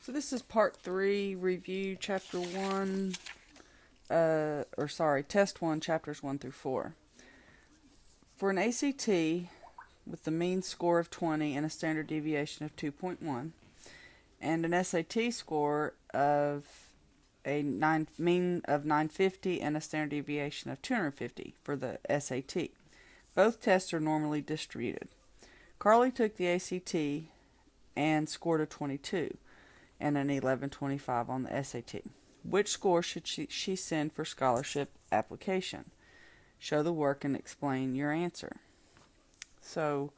So this is part 3, review chapter 1, test 1, chapters 1 through 4. For an ACT with the mean score of 20 and a standard deviation of 2.1, and an SAT score of a mean of 950 and a standard deviation of 250 for the SAT. Both tests are normally distributed. Carly took the ACT and scored a 22 and an 1125 on the SAT. Which score should she send for scholarship application? Show the work and explain your answer. So,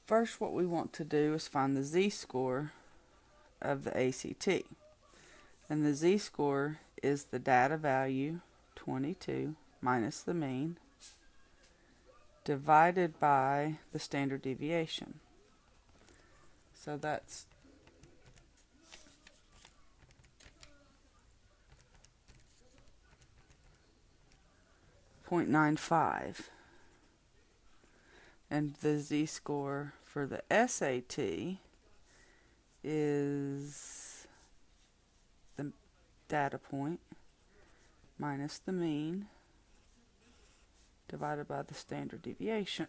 first what we want to do is find the Z-score of the ACT. And the Z-score is the data value, 22, minus the mean, divided by the standard deviation. So that's 0.95. And the Z-score for the SAT is the data point minus the mean divided by the standard deviation.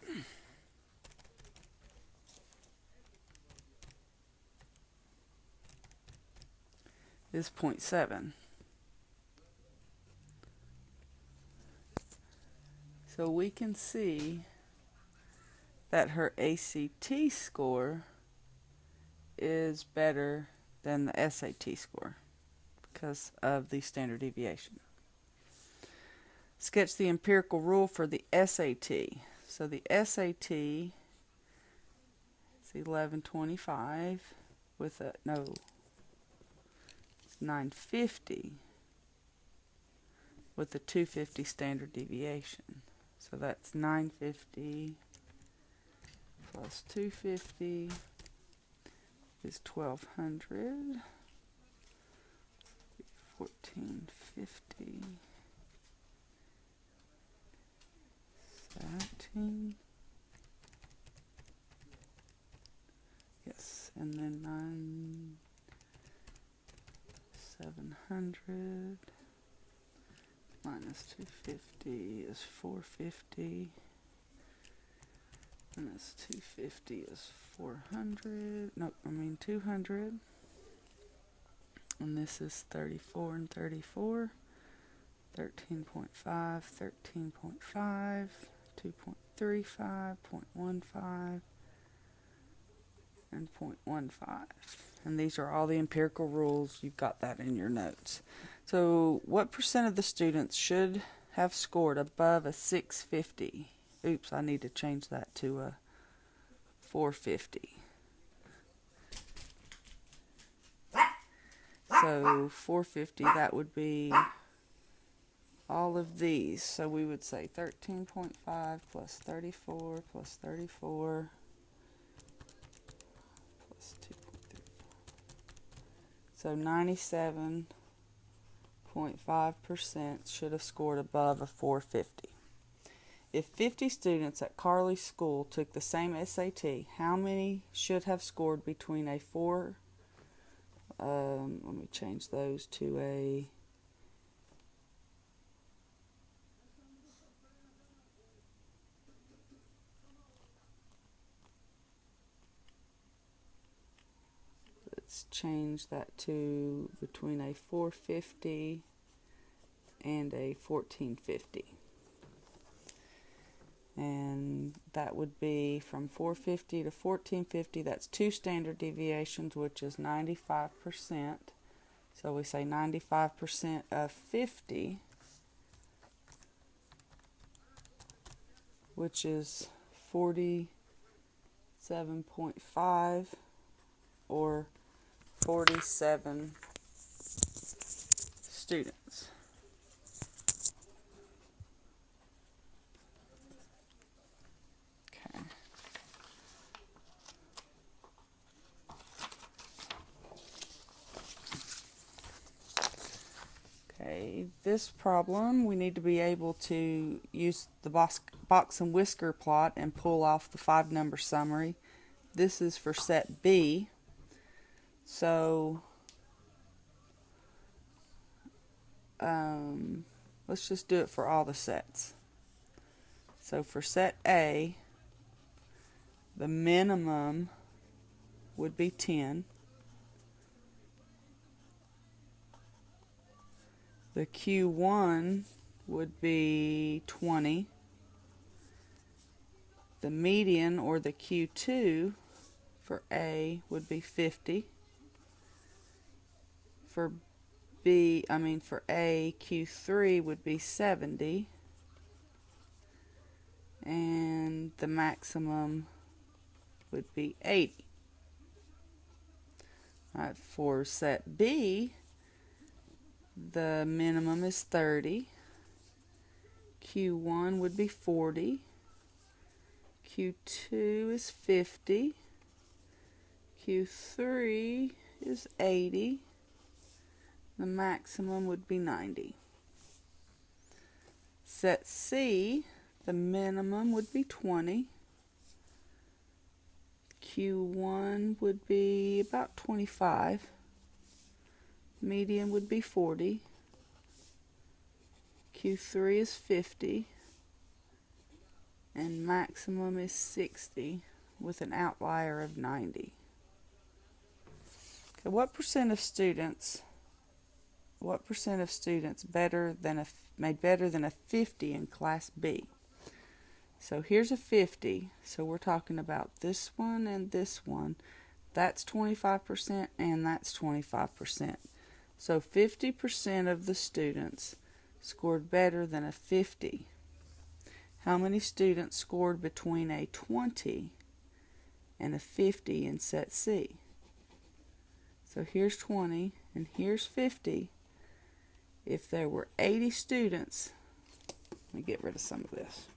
Is 0.7. So we can see that her ACT score is better than the SAT score because of the standard deviation. Sketch the empirical rule for the SAT. So the SAT is 1125 with a, no, it's 950 with a 250 standard deviation. So that's 950 plus 250 is 1200, 1450, 17, yes, and then 700 minus 250 is 450, and this 250 is 200, and this is 34 and 34, 13.5, 13.5, 2.35, 0.15, and 0.15. And these are all the empirical rules. You've got that in your notes. So what percent of the students should have scored above a 650? Oops, I need to change that to a 450. So 450, that would be all of these. So we would say 13.5 plus 34 plus 34 plus 2.35. So 97.5% should have scored above a 450. If 50 students at Carly's school took the same SAT, how many should have scored between a 4, let me change those to a let's change that to between a 450 and a 1450. And that would be from 450 to 1450. That's 2 standard deviations, which is 95%. So we say 95% of 50, which is 47.5 or 47 students. This problem, we need to be able to use the box and whisker plot and pull off the 5-number summary. this is for set B. So let's just do it for all the sets. So for set A, the minimum would be 10. The Q1 would be 20. The median, or the Q2 for A, would be 50. For A, Q3 would be 70. And the maximum would be 80. Alright, for set B, the minimum is 30. Q1 would be 40. Q2 is 50. Q3 is 80. The maximum would be 90. Set C, the minimum would be 20. Q1 would be about 25. Median would be 40. Q3 is 50. And maximum is 60 with an outlier of 90. Okay, what percent of students made better than a 50 in Class B? So here's a 50, so we're talking about this one and this one. That's 25% and that's 25%. So 50% of the students scored better than a 50. How many students scored between a 20 and a 50 in set C? So here's 20 and here's 50. If there were 80 students, let me get rid of some of this.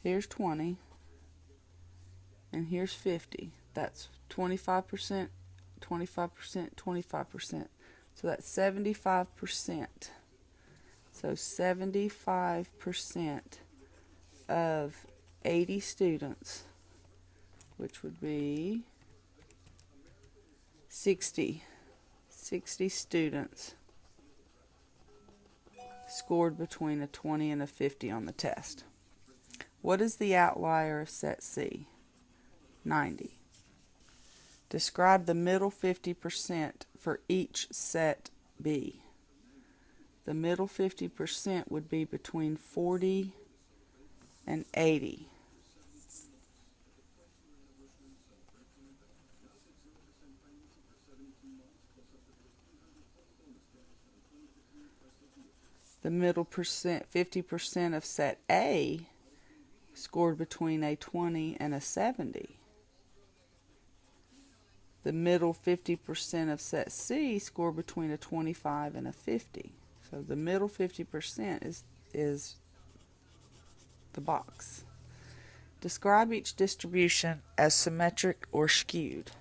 Here's 20 and here's 50. That's 25%, 25%, 25%. So that's 75%. So 75% of 80 students, which would be 60 students, scored between a 20 and a 50 on the test. What is the outlier of set C? 90. Describe the middle 50% for each set B. The middle 50% would be between 40 and 80. The middle 50% of set A scored between a 20 and a 70. The middle 50% of set C scored between a 25 and a 50. So the middle 50% is the box. Describe each distribution as symmetric or skewed.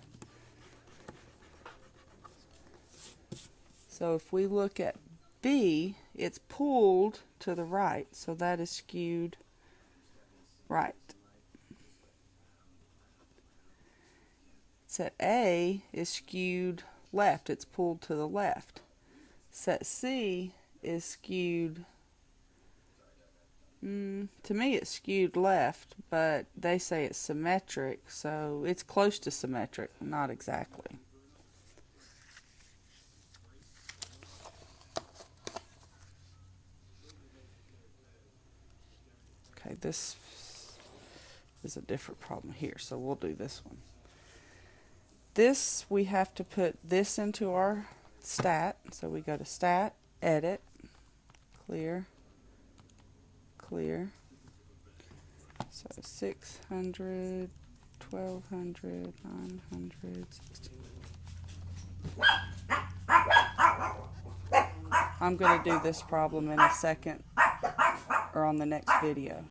So if we look at B, it's pulled to the right, so that is skewed right. Set A is skewed left, it's pulled to the left. Set C is skewed, to me it's skewed left, but they say it's symmetric, so it's close to symmetric, not exactly. Okay, this is a different problem here, so we'll do this one. This, we have to put this into our stat, so we go to stat, edit, clear, clear. So 600, 1200, 900, 16. I'm going to do this problem in a second or on the next video.